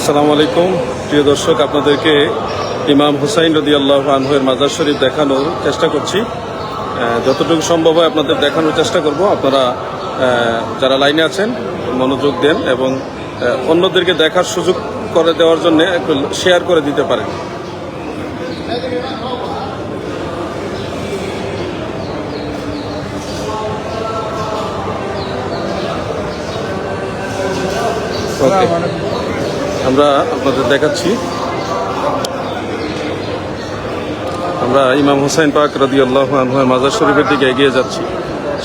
আসসালামু আলাইকুম প্রিয় দর্শক, আপনাদেরকে ইমাম হুসাইন রাদিয়াল্লাহু আনহুর মাজার শরীফ দেখানোর চেষ্টা করছি। যতটুকু সম্ভব হয় আপনাদের দেখানোর চেষ্টা করব। আপনারা যারা লাইনে আছেন মনোযোগ দেন এবং অন্যদেরকে দেখার সুযোগ করে দেওয়ার জন্য একটু শেয়ার করে দিতে পারেন। ওকে, আমরা আপনাদের দেখাচ্ছি। আমরা ইমাম হুসাইন পাক রাদিয়াল্লাহু আনহুর মাজার শরীফের দিকে এগিয়ে যাচ্ছি।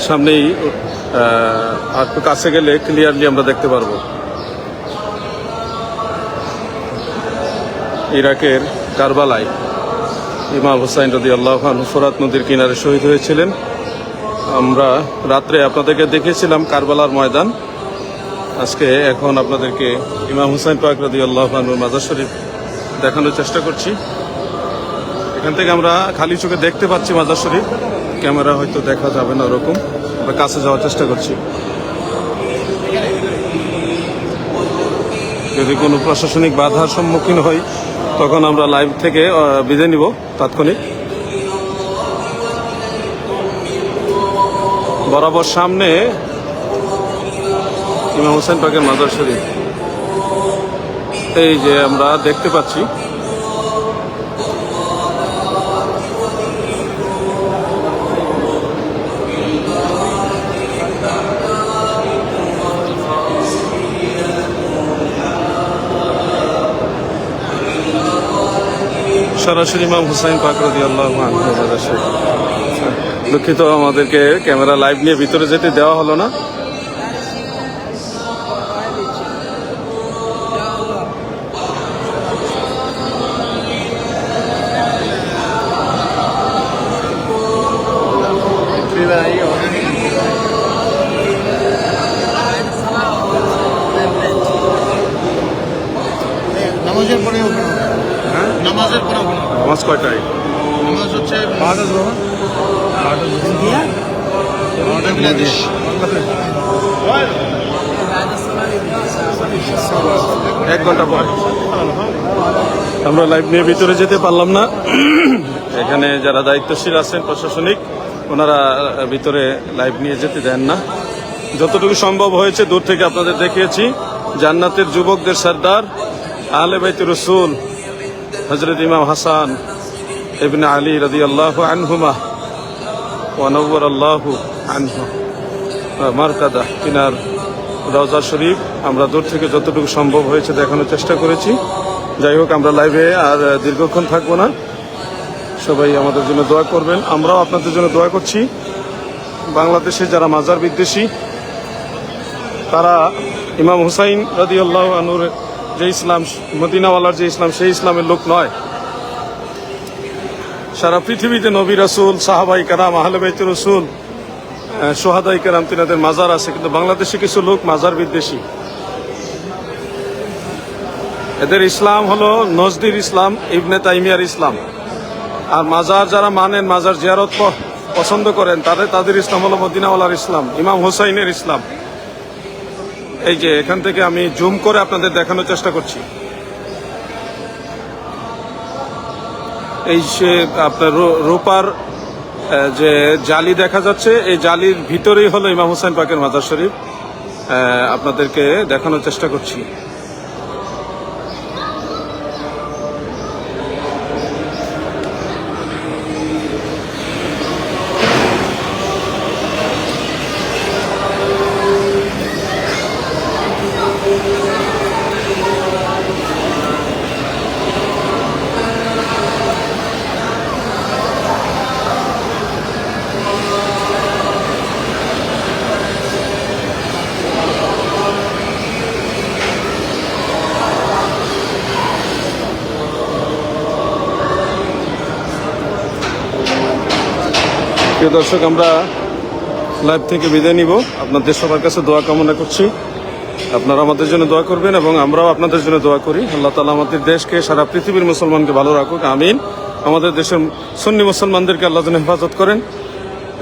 সামনেই একটু কাছে গেলে ক্লিয়ারলি আমরা দেখতে পারবো। ইরাকের কারবালায় ইমাম হুসাইন রাদিয়াল্লাহু আনহু ফোরাত নদীর কিনারে শহীদ হয়েছিলেন। আমরা রাত্রে আপনাদেরকে দেখিয়েছিলাম কারবালার ময়দান। আজকে এখন আপনাদেরকে ইমাম হুসাইন পাক রাদিয়াল্লাহু আনহুর মাজার শরীফ দেখানোর চেষ্টা করছি। এখান থেকে আমরা খালি চোখে দেখতে পাচ্ছি মাজার শরীফ, ক্যামেরা হয়তো দেখা যাবে না, ওরকম আমরা কাছে যাওয়ার চেষ্টা করছি। যদি কোনো প্রশাসনিক বাধার সম্মুখীন হই তখন আমরা লাইভ থেকে বিদায় নিব তাৎক্ষণিক। বরাবর সামনে ইমাম হুসাইন পাকের মাজার শরীফ, এই যে আমরা দেখতে পাচ্ছি। সরাসরি ইমাম হুসাইন পাক রাদিয়াল্লাহু আনহু মাজার শরীফ। দুঃখিত, আমাদেরকে ক্যামেরা লাইভ নিয়ে ভিতরে যেতে দেওয়া হলো না। নামাজের পরে নামাজ কয়টায়? নামাজ হচ্ছে 1 ঘন্টা পরে। আমরা লাইভ নিয়ে ভিতরে যেতে পারলাম না। এখানে যারা দায়িত্বশীল আছেন প্রশাসনিক, ওনারা ভিতরে লাইভ নিয়ে যেতে দেন না। যতটুকু সম্ভব হয়েছে দূর থেকে আপনাদের দেখিয়েছি। জান্নাতের যুবকদের সর্দার আহলে বাইতুর রাসূল হযরত ইমাম হাসান ইবনে আলী রাদিয়াল্লাহু আনহুমা ওয়া নাওয়ারাল্লাহু আনহু মারকাদা, তিনার রওজা শরীফ আমরা দূর থেকে যতটুকু সম্ভব হয়েছে দেখানোর চেষ্টা করেছি। যাই হোক, আমরা লাইভে আর দীর্ঘক্ষণ থাকবো না। সবাই আমাদের জন্য দোয়া করবেন, আমরাও আপনাদের জন্য দোয়া করছি। বাংলাদেশে যারা মাজার বিদ্বেষী, তারা ইমাম হুসাইন রাদিয়াল্লাহু আনহুর যে ইসলাম, মদিনাওয়ালার যে ইসলাম, সেই ইসলামের লোক নয়। সারা পৃথিবীতে নবী রাসূল, সাহাবাই কেরাম, আহলে বাইতুর রাসূল, সোহাদাই কেরাম, তিনাদের মাজার আছে, কিন্তু বাংলাদেশে কিছু লোক মাজার বিদ্বেষী। এদের ইসলাম হলো নজদির ইসলাম, ইবনে তাইমিয়ার ইসলাম। আর মাজার যারা মানেন, মাজার জিয়ারত পছন্দ করেন, তাদের ইসলাম হলো মদিনাওয়ালার ইসলাম, ইমাম হুসাইনের ইসলাম। এই যে এখান থেকে আমি জুম করে আপনাদের দেখানোর চেষ্টা করছি। এই সে আপনার রূপার যে জালি দেখা যাচ্ছে, এই জালির ভিতরেই হলো ইমাম হুসাইন পাকের মাজার শরীফ। আপনাদেরকে দেখানোর চেষ্টা করছি। প্রিয় দর্শক, আমরা লাইভ থেকে বিদায় নিব। আপনাদের সবার কাছে দোয়া কামনা করছি, আপনারা আমাদের জন্য দোয়া করবেন এবং আমরাও আপনাদের জন্য দোয়া করি। আল্লাহ তাআলা আমাদের দেশকে, সারা পৃথিবীর মুসলমানকে ভালো রাখুক, আমিন। আমাদের দেশের সুন্নি মুসলমানদেরকে আল্লাহ যেন হেফাজত করেন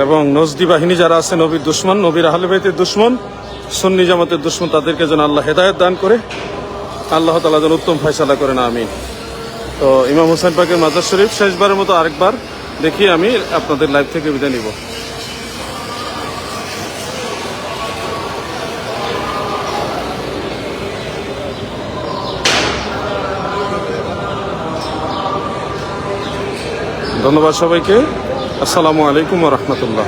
এবং নজদি বাহিনী যারা আছে, নবীর দুশমন, নবীর আহলে বাইতের দুশমন, সুন্নি জামাতের দুশমন, তাদেরকে যেন আল্লাহ হেদায়েত দান করে আল্লাহ তাআলা যেন উত্তম ফয়সালা করেন, আমিন। তো ইমাম হোসেন পাকের মাজার শরীফ শেষবারের মতো আরেকবার দেখি আমি আপনাদের লাইভ থেকে বিদায় নিব। ধন্যবাদ সবাইকে। আসসালামু আলাইকুম ওয়া রাহমাতুল্লাহ।